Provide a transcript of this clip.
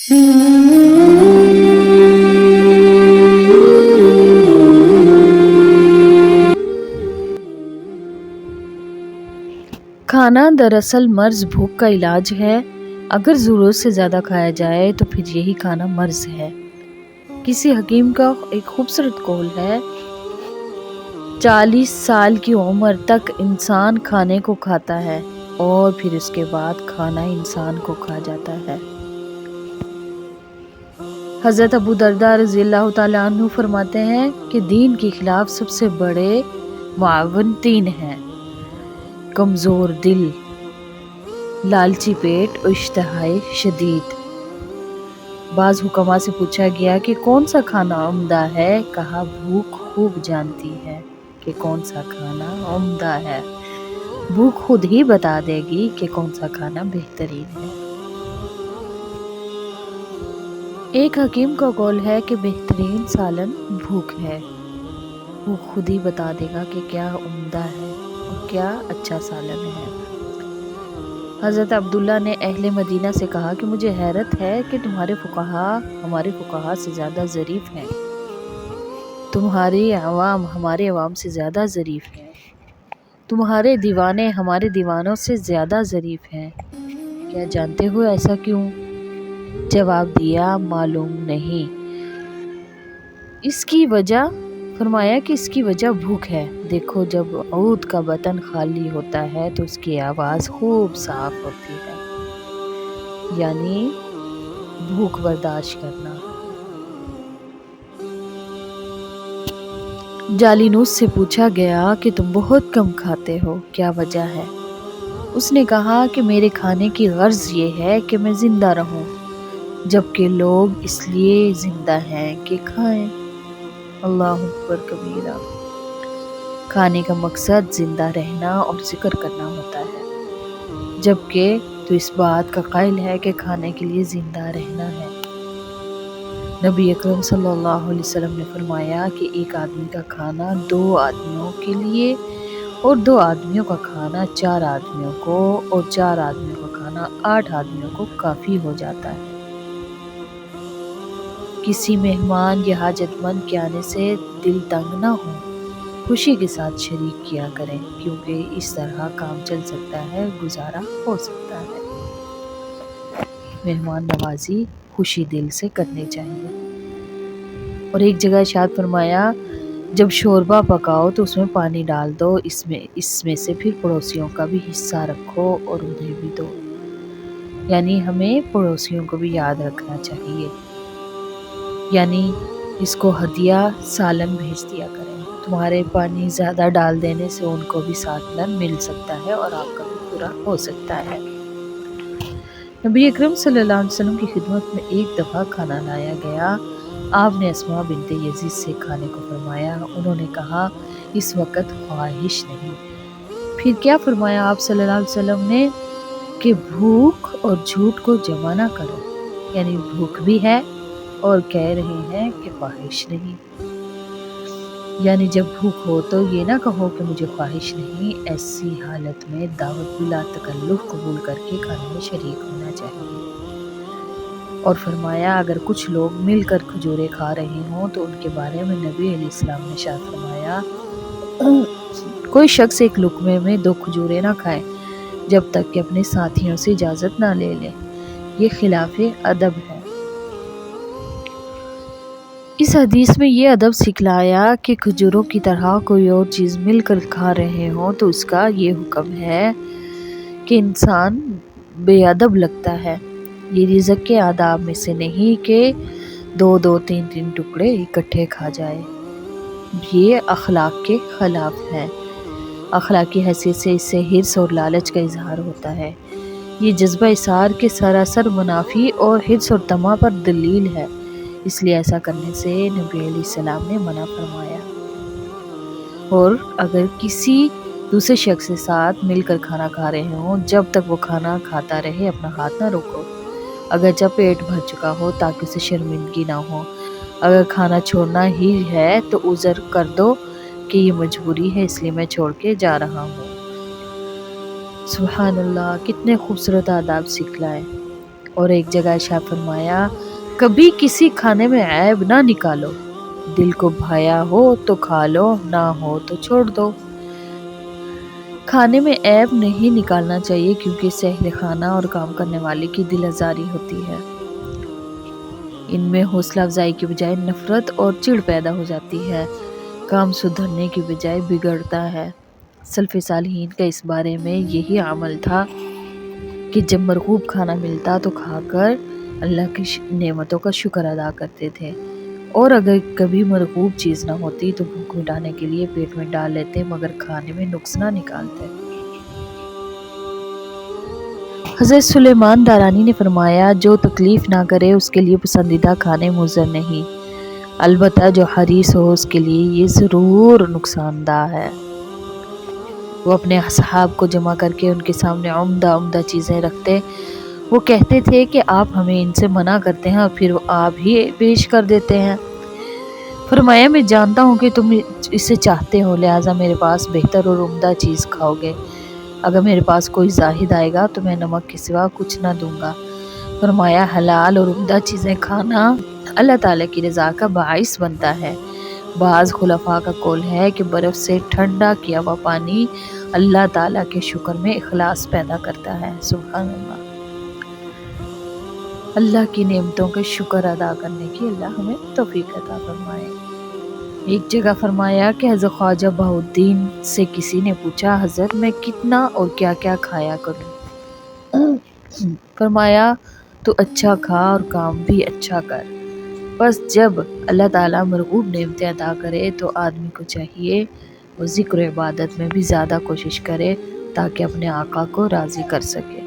کھانا دراصل مرض بھوک کا علاج ہے۔ اگر ضرورت سے زیادہ کھایا جائے تو پھر یہی کھانا مرض ہے۔ کسی حکیم کا ایک خوبصورت قول ہے، 40 سال کی عمر تک انسان کھانے کو کھاتا ہے اور پھر اس کے بعد کھانا انسان کو کھا جاتا ہے۔ حضرت ابو درداء رضی اللہ تعالیٰ عنہ فرماتے ہیں کہ دین کے خلاف سب سے بڑے معاون 3 ہیں: کمزور دل، لالچی پیٹ اور اشتہائے شدید۔ بعض حکماء سے پوچھا گیا کہ کون سا کھانا عمدہ ہے؟ کہا، بھوک خوب جانتی ہے کہ کون سا کھانا عمدہ ہے۔ بھوک خود ہی بتا دے گی کہ کون سا کھانا بہترین ہے۔ ایک حکیم کا قول ہے کہ بہترین سالن بھوک ہے۔ بھوک خود ہی بتا دے گا کہ کیا عمدہ ہے اور کیا اچھا سالن ہے۔ حضرت عبداللہ نے اہل مدینہ سے کہا کہ مجھے حیرت ہے کہ تمہارے فقہا ہمارے فقہا سے زیادہ ظریف ہیں، تمہاری عوام ہمارے عوام سے زیادہ ظریف ہیں، تمہارے دیوانے ہمارے دیوانوں سے زیادہ ظریف ہیں، کیا جانتے ہو ایسا کیوں؟ جواب دیا، معلوم نہیں۔ اس کی وجہ؟ فرمایا کہ اس کی وجہ بھوک ہے۔ دیکھو، جب عود کا بطن خالی ہوتا ہے تو اس کی آواز خوب صاف ہوتی ہے، یعنی بھوک برداشت کرنا۔ جالینوس سے پوچھا گیا کہ تم بہت کم کھاتے ہو، کیا وجہ ہے؟ اس نے کہا کہ میرے کھانے کی غرض یہ ہے کہ میں زندہ رہوں، جبکہ لوگ اس لیے زندہ ہیں کہ کھائیں۔ اللہ اکبر کبیرہ۔ کھانے کا مقصد زندہ رہنا اور ذکر کرنا ہوتا ہے، جبکہ تو اس بات کا قائل ہے کہ کھانے کے لیے زندہ رہنا ہے۔ نبی اکرم صلی اللہ علیہ وسلم نے فرمایا کہ ایک آدمی کا کھانا 2 آدمیوں کے لیے اور 2 آدمیوں کا کھانا 4 آدمیوں کو اور 4 آدمیوں کا کھانا 8 آدمیوں کو کافی ہو جاتا ہے۔ کسی مہمان یا حاجت مند کے آنے سے دل تنگ نہ ہو، خوشی کے ساتھ شریک کیا کریں، کیونکہ اس طرح کام چل سکتا ہے، گزارا ہو سکتا ہے۔ مہمان نوازی خوشی دل سے کرنی چاہیے۔ اور ایک جگہ ارشاد فرمایا، جب شوربہ پکاؤ تو اس میں پانی ڈال دو، اس میں سے پھر پڑوسیوں کا بھی حصہ رکھو اور انہیں بھی دو۔ یعنی ہمیں پڑوسیوں کو بھی یاد رکھنا چاہیے، یعنی اس کو ہدیہ سالن بھیج دیا کریں۔ تمہارے پانی زیادہ ڈال دینے سے ان کو بھی سالن مل سکتا ہے اور آپ کا بھی پورا ہو سکتا ہے۔ نبی اکرم صلی اللہ علیہ وسلم کی خدمت میں ایک دفعہ کھانا لایا گیا۔ آپ نے اسماء بنت یزید سے کھانے کو فرمایا۔ انہوں نے کہا، اس وقت خواہش نہیں۔ پھر کیا فرمایا آپ صلی اللہ علیہ وسلم نے کہ بھوک اور جھوٹ کو جمع نہ کرو، یعنی بھوک بھی ہے اور کہہ رہے ہیں کہ خواہش نہیں۔ یعنی جب بھوک ہو تو یہ نہ کہو کہ مجھے خواہش نہیں، ایسی حالت میں دعوت بلا تکلف قبول کر کے کھانے میں شریک ہونا چاہیے۔ اور فرمایا، اگر کچھ لوگ مل کر کھجوریں کھا رہے ہوں تو ان کے بارے میں نبی علیہ السلام نے ارشاد فرمایا، کوئی شخص ایک لقمے میں 2 کھجوریں نہ کھائے جب تک کہ اپنے ساتھیوں سے اجازت نہ لے لے، یہ خلاف ادب ہے۔ اس حدیث میں یہ ادب سکھلایا کہ کھجوروں کی طرح کوئی اور چیز مل کر کھا رہے ہوں تو اس کا یہ حکم ہے کہ انسان بے ادب لگتا ہے۔ یہ رزق کے آداب میں سے نہیں کہ 2-2 3-3 ٹکڑے اکٹھے کھا جائے، یہ اخلاق کے خلاف ہے۔ اخلاقی حیثیت سے اس سے حرص اور لالچ کا اظہار ہوتا ہے۔ یہ جذبہ اثار کے سراسر منافی اور حرص اور طمع پر دلیل ہے، اس لیے ایسا کرنے سے نبی علیہ السلام نے منع فرمایا۔ اور اگر کسی دوسرے شخص کے ساتھ مل کر کھانا کھا رہے ہوں، جب تک وہ کھانا کھاتا رہے اپنا ہاتھ نہ روکو، اگر جب پیٹ بھر چکا ہو تاکہ اسے شرمندگی نہ ہو۔ اگر کھانا چھوڑنا ہی ہے تو عذر کر دو کہ یہ مجبوری ہے، اس لیے میں چھوڑ کے جا رہا ہوں۔ سبحان اللہ، کتنے خوبصورت آداب سکھلائے۔ اور ایک جگہ ارشاد فرمایا کبھی کسی کھانے میں عیب نہ نکالو، دل کو بھایا ہو تو کھا لو، نہ ہو تو چھوڑ دو۔ کھانے میں عیب نہیں نکالنا چاہیے کیونکہ اس سے اہل خانہ اور کام کرنے والے کی دل آزاری ہوتی ہے۔ ان میں حوصلہ افزائی کی بجائے نفرت اور چڑ پیدا ہو جاتی ہے، کام سدھرنے کی بجائے بگڑتا ہے۔ سلف صالحین کا اس بارے میں یہی عمل تھا کہ جب مرغوب کھانا ملتا تو کھا کر اللہ کی نعمتوں کا شکر ادا کرتے تھے، اور اگر کبھی مرغوب چیز نہ ہوتی تو بھوک مٹانے کے لیے پیٹ میں ڈال لیتے مگر کھانے میں نقص نہ نکالتے۔ حضرت سلیمان دارانی نے فرمایا جو تکلیف نہ کرے اس کے لیے پسندیدہ کھانے مضر نہیں، البتہ جو حریص ہو اس کے لیے یہ ضرور نقصان دہ ہے۔ وہ اپنے اصحاب کو جمع کر کے ان کے سامنے عمدہ چیزیں رکھتے، وہ کہتے تھے کہ آپ ہمیں ان سے منع کرتے ہیں اور پھر آپ ہی پیش کر دیتے ہیں۔ فرمایا میں جانتا ہوں کہ تم اسے چاہتے ہو، لہٰذا میرے پاس بہتر اور عمدہ چیز کھاؤ گے۔ اگر میرے پاس کوئی زاہد آئے گا تو میں نمک کے سوا کچھ نہ دوں گا۔ فرمایا حلال اور عمدہ چیزیں کھانا اللہ تعالیٰ کی رضا کا باعث بنتا ہے۔ بعض خلفاء کا قول ہے کہ برف سے ٹھنڈا کیا ہوا پانی اللہ تعالیٰ کے شکر میں اخلاص پیدا کرتا ہے۔ سبحان اللہ۔ اللہ کی نعمتوں کے شکر ادا کرنے کی اللہ ہمیں توفیق عطا فرمائے۔ ایک جگہ فرمایا کہ حضرت خواجہ بہاؤالدین سے کسی نے پوچھا حضرت میں کتنا اور کیا کیا کھایا کروں؟ فرمایا تو اچھا کھا اور کام بھی اچھا کر۔ بس جب اللہ تعالیٰ مرغوب نعمتیں عطا کرے تو آدمی کو چاہیے وہ ذکر و عبادت میں بھی زیادہ کوشش کرے تاکہ اپنے آقا کو راضی کر سکے۔